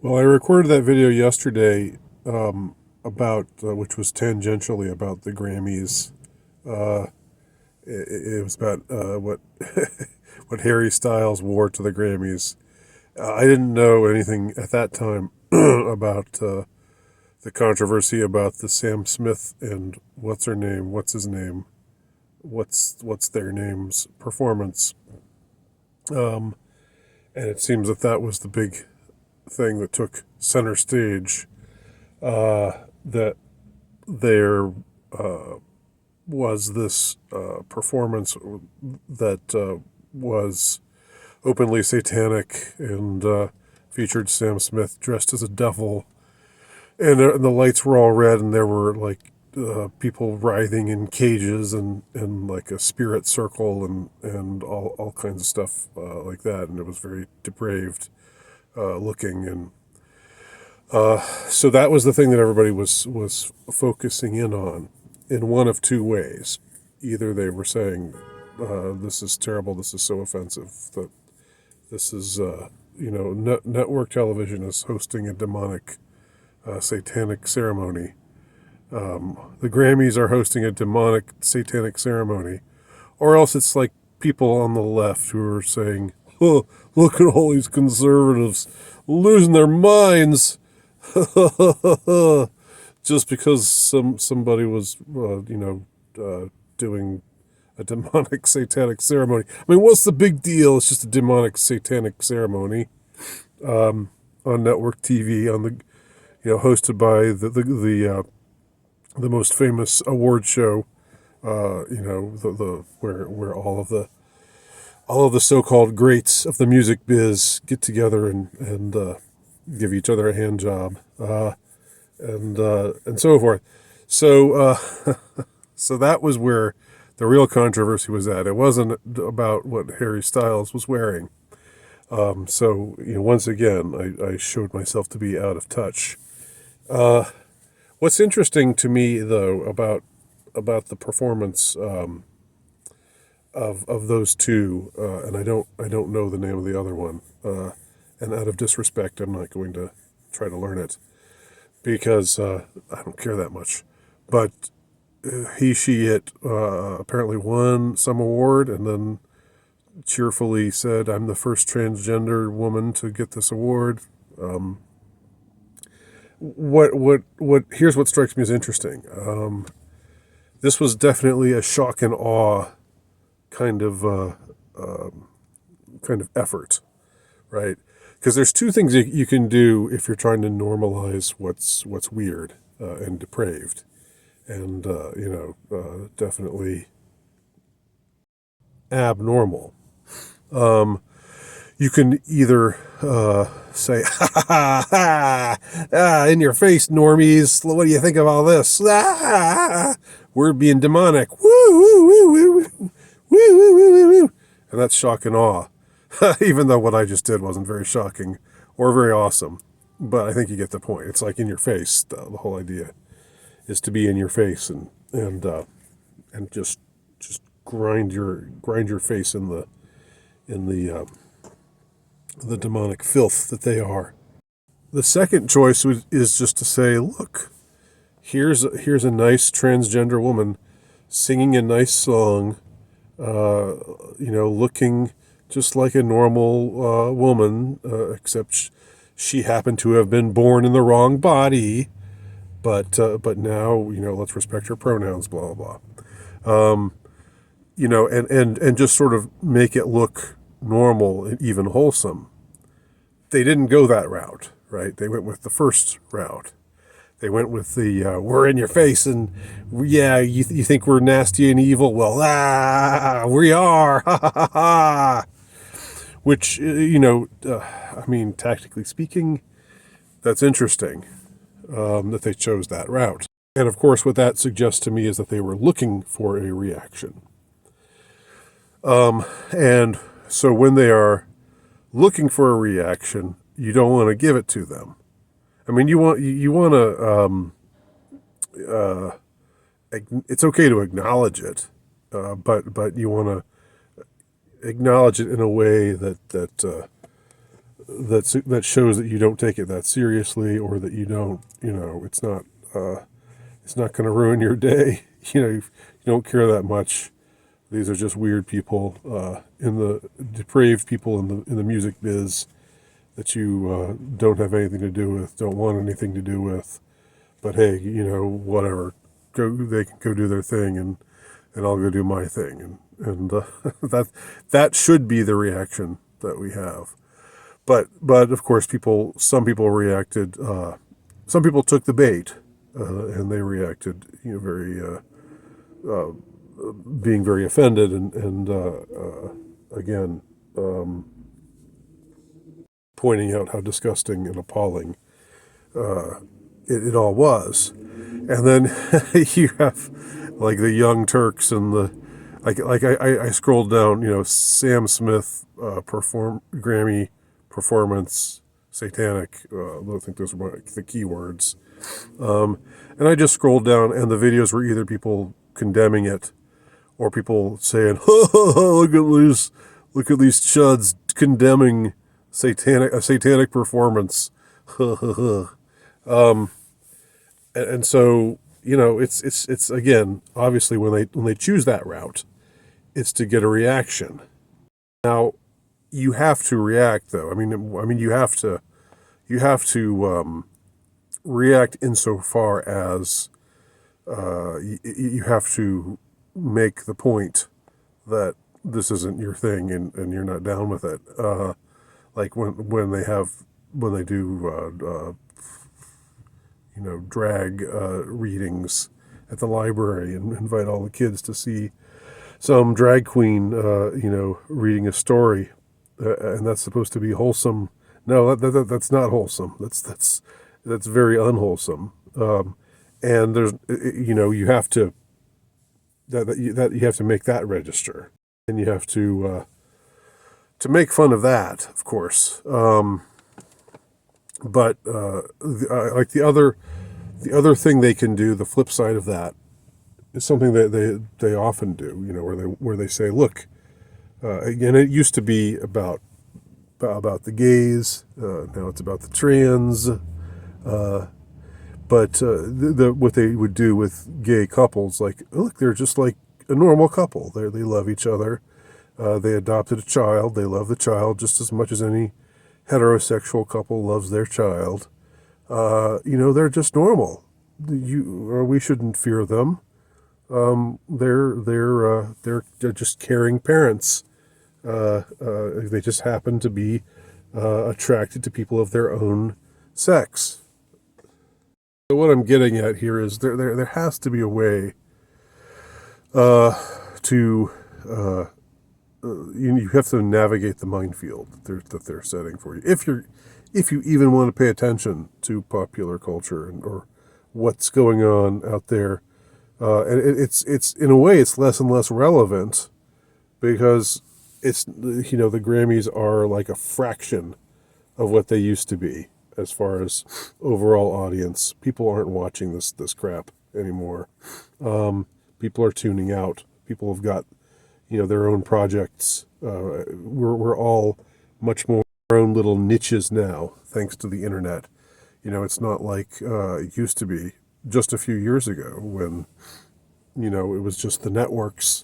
Well, I recorded that video yesterday about, which was tangentially about the Grammys. Uh, it was about what what Harry Styles wore to the Grammys. I didn't know anything at that time about the controversy about the Sam Smith and what's his name, what's their names performance. Um, and it seems that that was the big thing that took center stage. That there was this performance that was openly satanic and featured Sam Smith dressed as a devil, and the lights were all red, and there were like people writhing in cages and like a spirit circle and all kinds of stuff like that, and it was very depraved looking, and so that was the thing that everybody was focusing in on in one of two ways. Either they were saying, "This is terrible. This is so offensive that this is network television is hosting a demonic, satanic ceremony. The Grammys are hosting a demonic, satanic ceremony," or else it's like people on the left who are saying, "Oh, look at all these conservatives losing their minds." Just because somebody was doing a demonic satanic ceremony. I mean, what's the big deal? It's just a demonic satanic ceremony on network TV, on the hosted by the most famous award show. The where all of the so-called greats of the music biz get together and give each other a hand job, and so forth. So so that was where the real controversy was at. It wasn't about what Harry Styles was wearing. So once again, I showed myself to be out of touch. What's interesting to me, though, about the performance of those two, and I don't know the name of the other one, and out of disrespect, I'm not going to try to learn it because I don't care that much. But it apparently won some award, and then cheerfully said, "I'm the first transgender woman to get this award." What? Here's what strikes me as interesting. This was definitely a shock and awe kind of kind of effort, right? Because there's two things you can do if you're trying to normalize what's weird and depraved, and definitely abnormal. You can either say, "Ha ha ha, ha in your face, normies. What do you think of all this? We're being demonic. Woo, woo, woo, woo, woo, woo, woo, woo, woo." And that's shock and awe, even though what I just did wasn't very shocking or very awesome. But I think you get the point. It's like in your face. The whole idea is to be in your face and just grind your face in the demonic filth that they are. The second choice is just to say, look, here's a nice transgender woman singing a nice song, looking just like a normal woman, except she happened to have been born in the wrong body. But now let's respect her pronouns. Blah blah blah. And just sort of make it look normal and even wholesome. They didn't go that route, right? They went with the first route. They went with the "we're in your face" and yeah, you think we're nasty and evil? Well, we are, ha ha ha ha. Which I mean, tactically speaking, that's interesting that they chose that route. And of course, what that suggests to me is that they were looking for a reaction. And so when they are looking for a reaction, you don't want to give it to them. I mean, you want to. It's okay to acknowledge it, but you want to acknowledge it in a way that that shows that you don't take it that seriously, or that you don't, it's not going to ruin your day. You don't care that much. These are just weird people, in the depraved people in the music biz that you don't have anything to do with, don't want anything to do with. But hey, whatever. They can go do their thing, and I'll go do my thing, and that should be the reaction that we have. But of course, some people reacted. Some people took the bait, and they reacted, very being very offended, and again, pointing out how disgusting and appalling it all was. And then you have like the Young Turks and I scrolled down, Sam Smith Grammy performance satanic. I think those were the keywords. And I just scrolled down, and the videos were either people condemning it or people saying, "Look at these chuds condemning a satanic performance." And so, it's again, obviously when they choose that route, it's to get a reaction. Now, you have to react, though. You have to react insofar as you have to make the point that this isn't your thing, and you're not down with it. Like when they do drag readings at the library, and invite all the kids to see some drag queen, reading a story, and that's supposed to be wholesome. No, that's not wholesome. That's very unwholesome. And there's, you have to you have to make that register, and you have to make fun of that, of course. But like the other thing they can do, the flip side of that, is something that they often do. Where they say, look, again, it used to be about the gays. Now it's about the trans. But what they would do with gay couples, like, look, they're just like a normal couple. They love each other. They adopted a child. They love the child just as much as any heterosexual couple loves their child. They're just normal. We shouldn't fear them. They're just caring parents. They just happen to be attracted to people of their own sex. So what I'm getting at here is there has to be a way to you have to navigate the minefield that they're setting for you. If you even want to pay attention to popular culture or what's going on out there, and it's in a way it's less and less relevant, because it's the Grammys are like a fraction of what they used to be as far as overall audience. People aren't watching this crap anymore. People are tuning out. People have got their own projects. We're all much more our own little niches now, thanks to the internet. It's not like it used to be just a few years ago when it was just the networks.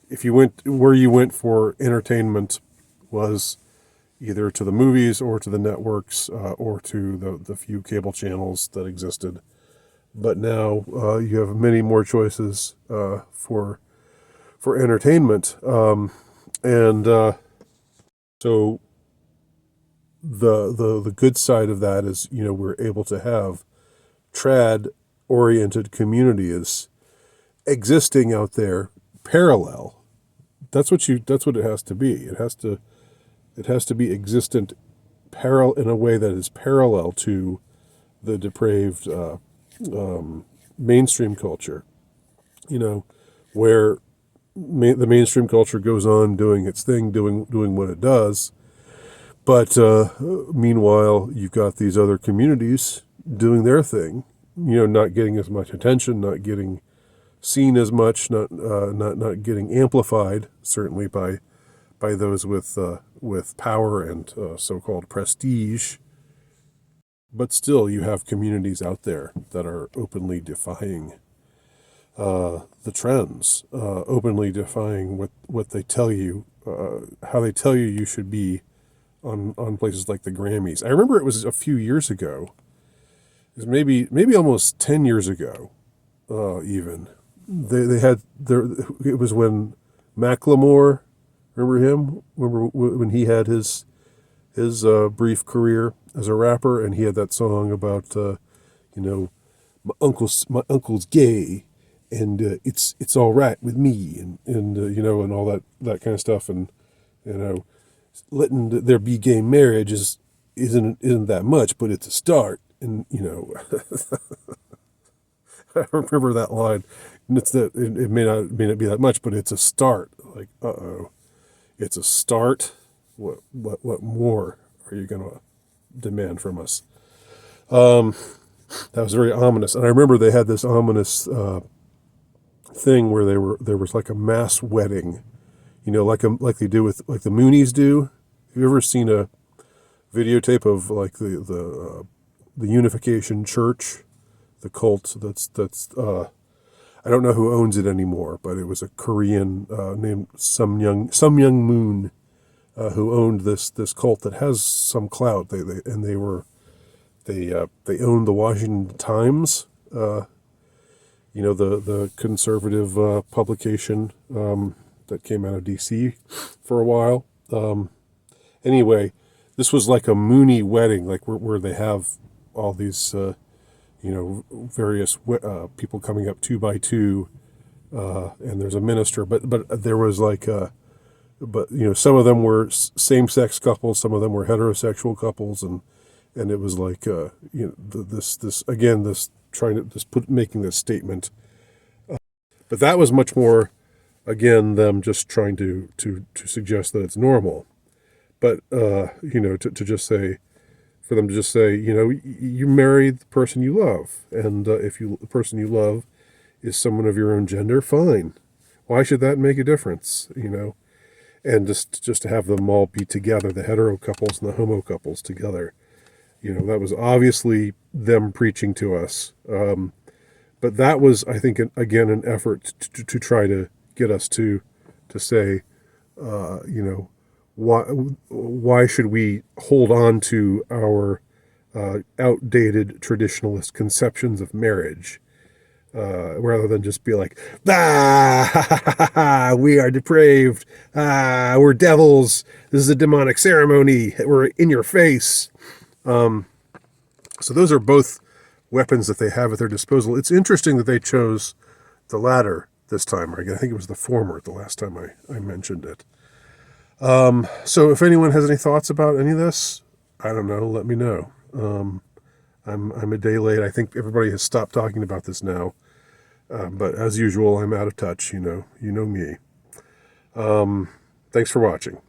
If you went for entertainment was either to the movies or to the networks, or to the few cable channels that existed. But now you have many more choices for entertainment, and so the good side of that is we're able to have trad oriented communities existing out there parallel. That's what it has to be. It has to be existent in a way that is parallel to the depraved mainstream culture. Where the mainstream culture goes on doing its thing, doing what it does, but meanwhile you've got these other communities doing their thing. Not getting as much attention, not getting seen as much, not getting amplified, certainly by by those with power and so-called prestige. But still, you have communities out there that are openly defying the trends, openly defying what they tell you, how they tell you you should be on places like the Grammys. I remember it was a few years ago. It was maybe almost 10 years ago, even. They had there. It was when Macklemore, remember him? Remember when he had his brief career as a rapper, and he had that song about you know, my uncle's gay, and it's all right with me, and you know, and all that kind of stuff, and you know, letting there be gay marriage isn't that much, but it's a start, and you know, I remember that line, and it's that it may not be that much, but it's a start. Like, it's a start. What more are you gonna demand from us? That was very ominous, and I remember they had this ominous thing where there was like a mass wedding, you know, like they do with like the Moonies do. Have you ever seen a videotape of like the Unification Church, the cult I don't know who owns it anymore, but it was a Korean named Some Young Moon who owned this cult that has some clout. They owned the Washington Times, you know, the conservative publication that came out of D.C. for a while. Anyway, this was like a Mooney wedding, like where they have all these, you know, various people coming up two by two, and there's a minister. But there was like, but you know, some of them were same-sex couples, some of them were heterosexual couples, and it was like, you know, this again, making this statement. But that was much more, again, them just trying to suggest that it's normal. But you know, to just say, for them to just say, you know, you marry the person you love, and if the person you love is someone of your own gender, fine. Why should that make a difference? You know, and just to have them all be together, the hetero couples and the homo couples together. You know, that was obviously them preaching to us. But that was, I think, again, an effort to try to get us to say, you know, why should we hold on to our outdated traditionalist conceptions of marriage, rather than just be like, we are depraved, we're devils, this is a demonic ceremony, we're in your face. So those are both weapons that they have at their disposal. It's interesting that they chose the latter this time. I think it was the former the last time I mentioned it. So if anyone has any thoughts about any of this, I don't know, let me know. I'm a day late. I think everybody has stopped talking about this now. But as usual, I'm out of touch, you know me. Thanks for watching.